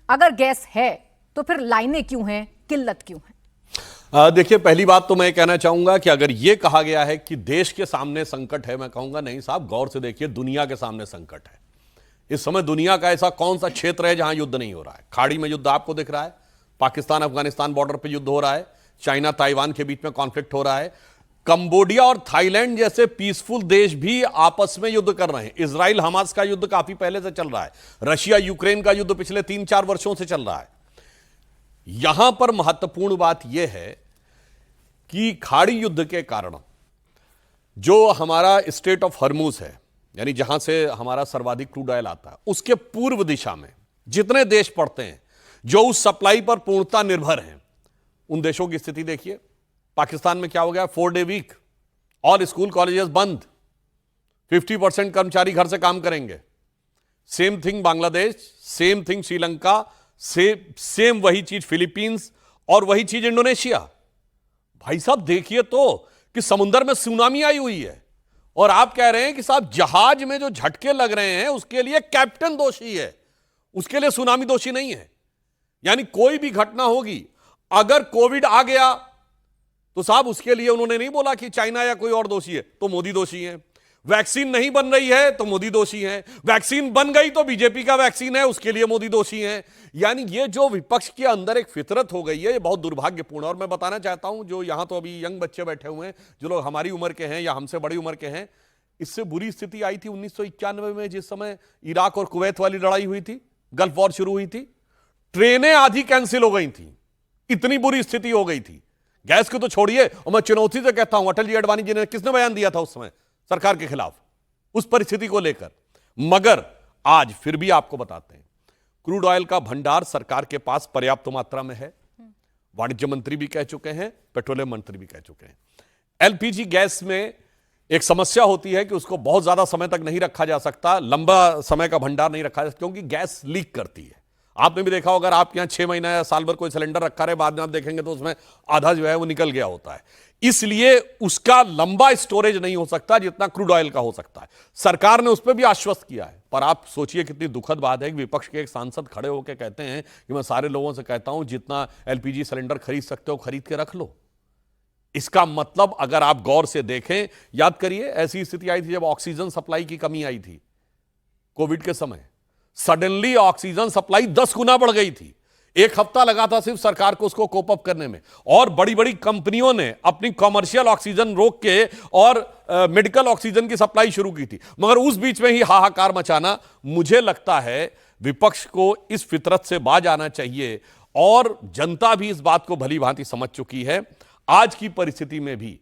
अगर गैस है तो फिर लाइनें क्यों हैं, किल्लत क्यों है? देखिए, पहली बात तो मैं कहना चाहूंगा कि अगर यह कहा गया है कि देश के सामने संकट है, मैं कहूंगा नहीं साहब, गौर से देखिए, दुनिया के सामने संकट है। इस समय दुनिया का ऐसा कौन सा क्षेत्र है जहां युद्ध नहीं हो रहा है? खाड़ी में युद्ध आपको दिख रहा है, पाकिस्तान अफगानिस्तान बॉर्डर पर युद्ध हो रहा है, चाइना ताइवान के बीच में कॉन्फ्लिक्ट हो रहा है, कंबोडिया और थाईलैंड जैसे पीसफुल देश भी आपस में युद्ध कर रहे हैं, इजराइल हमास का युद्ध काफी पहले से चल रहा है, रशिया यूक्रेन का युद्ध पिछले 3-4 वर्षों से चल रहा है। यहां पर महत्वपूर्ण बात यह है कि खाड़ी युद्ध के कारण जो हमारा स्टेट ऑफ हॉर्मुज है, यानी जहां से हमारा सर्वाधिक क्रूड ऑयल आता है, उसके पूर्व दिशा में जितने देश पड़ते हैं जो उस सप्लाई पर पूर्णतः निर्भर हैं, उन देशों की स्थिति देखिए। पाकिस्तान में क्या हो गया? 4 day week, all school colleges बंद, 50% कर्मचारी घर से काम करेंगे। Same thing Bangladesh, same thing Sri Lanka, same वही चीज फिलीपींस और वही चीज इंडोनेशिया। भाई साहब देखिए तो कि समुद्र में सुनामी आई हुई है और आप कह रहे हैं कि साहब जहाज में जो झटके लग रहे हैं उसके लिए कैप्टन दोषी है, उसके लिए सुनामी दोषी नहीं है। यानी कोई भी घटना होगी, अगर कोविड आ गया तो साहब उसके लिए उन्होंने नहीं बोला कि चाइना या कोई और दोषी है, तो मोदी दोषी है। वैक्सीन नहीं बन रही है तो मोदी दोषी है, वैक्सीन बन गई तो बीजेपी का वैक्सीन है, उसके लिए मोदी दोषी है। यानी ये जो विपक्ष के अंदर एक फितरत हो गई है, ये बहुत दुर्भाग्यपूर्ण। और मैं बताना चाहता हूं, जो यहां तो अभी यंग बच्चे बैठे हुए हैं, जो लोग हमारी उम्र के हैं या हमसे बड़ी उम्र के हैं, इससे बुरी स्थिति आई थी 1991 में, जिस समय इराक और कुवैत वाली लड़ाई हुई थी, गल्फ वॉर शुरू हुई थी, ट्रेनें आधी कैंसिल हो गई थी, इतनी बुरी स्थिति हो गई थी। गैस को तो छोड़िए, और मैं चुनौती से कहता हूं, अटल जी अडवाणी जी ने किसने बयान दिया था उस समय सरकार के खिलाफ उस परिस्थिति को लेकर? मगर आज फिर भी आपको बताते हैं, क्रूड ऑयल का भंडार सरकार के पास पर्याप्त मात्रा में है। वाणिज्य मंत्री भी कह चुके हैं, पेट्रोलियम मंत्री भी कह चुके हैं। एलपीजी गैस में एक समस्या होती है कि उसको बहुत ज्यादा समय तक नहीं रखा जा सकता, लंबा समय का भंडार नहीं रखा जा सकता, क्योंकि गैस लीक करती है। आपने भी देखा होगा, अगर आप यहां 6 महीना या साल भर कोई सिलेंडर रखा रहे, बाद में आप देखेंगे तो उसमें आधा जो है वो निकल गया होता है। इसलिए उसका लंबा स्टोरेज नहीं हो सकता जितना क्रूड ऑयल का हो सकता है। सरकार ने उस पर भी आश्वस्त किया है। पर आप सोचिए कितनी दुखद बात है कि विपक्ष के एक सांसद खड़े होकर कहते हैं कि मैं सारे लोगों से कहता हूं जितना एलपीजी सिलेंडर खरीद सकते हो खरीद के रख लो। इसका मतलब अगर आप गौर से देखें, याद करिए ऐसी स्थिति आई थी जब ऑक्सीजन सप्लाई की कमी आई थी कोविड के समय। सडनली ऑक्सीजन सप्लाई 10 गुना बढ़ गई थी। 1 हफ्ता लगा था सिर्फ सरकार को उसको कोप अप करने में, और बड़ी बड़ी कंपनियों ने अपनी कमर्शियल ऑक्सीजन रोक के और मेडिकल ऑक्सीजन की सप्लाई शुरू की थी। मगर उस बीच में ही हाहाकार मचाना, मुझे लगता है विपक्ष को इस फितरत से बाज आना चाहिए। और जनता भी इस बात को भली भांति समझ चुकी है। आज की परिस्थिति में भी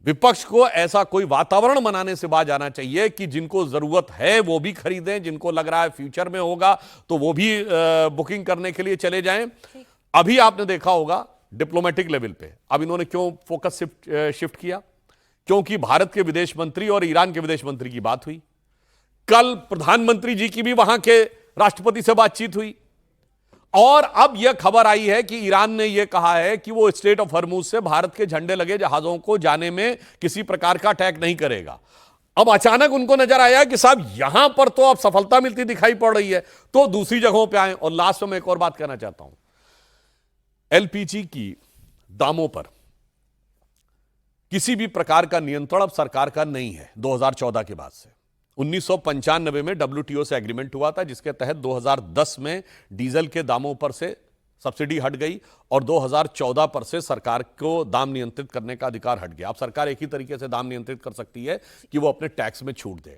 विपक्ष को ऐसा कोई वातावरण बनाने से बाज आना चाहिए कि जिनको जरूरत है वो भी खरीदें, जिनको लग रहा है फ्यूचर में होगा तो वो भी बुकिंग करने के लिए चले जाएं। अभी आपने देखा होगा डिप्लोमेटिक लेवल पे अब इन्होंने क्यों फोकस शिफ्ट किया? क्योंकि भारत के विदेश मंत्री और ईरान के विदेश मंत्री की बात हुई। कल प्रधानमंत्री जी की भी वहां के राष्ट्रपति से बातचीत हुई, और अब यह खबर आई है कि ईरान ने यह कहा है कि वो स्टेट ऑफ हॉर्मुज से भारत के झंडे लगे जहाजों को जाने में किसी प्रकार का अटैक नहीं करेगा। अब अचानक उनको नजर आया कि साहब यहां पर तो अब सफलता मिलती दिखाई पड़ रही है, तो दूसरी जगहों पे आए। और लास्ट में मैं एक और बात कहना चाहता हूं, एलपीजी की दामों पर किसी भी प्रकार का नियंत्रण अब सरकार का नहीं है 2014 के बाद से। 1995 में WTO से एग्रीमेंट हुआ था, जिसके तहत 2010 में डीजल के दामों पर से सब्सिडी हट गई और 2014 पर से सरकार को दाम नियंत्रित करने का अधिकार हट गया। अब सरकार एक ही तरीके से दाम नियंत्रित कर सकती है कि वो अपने टैक्स में छूट दे।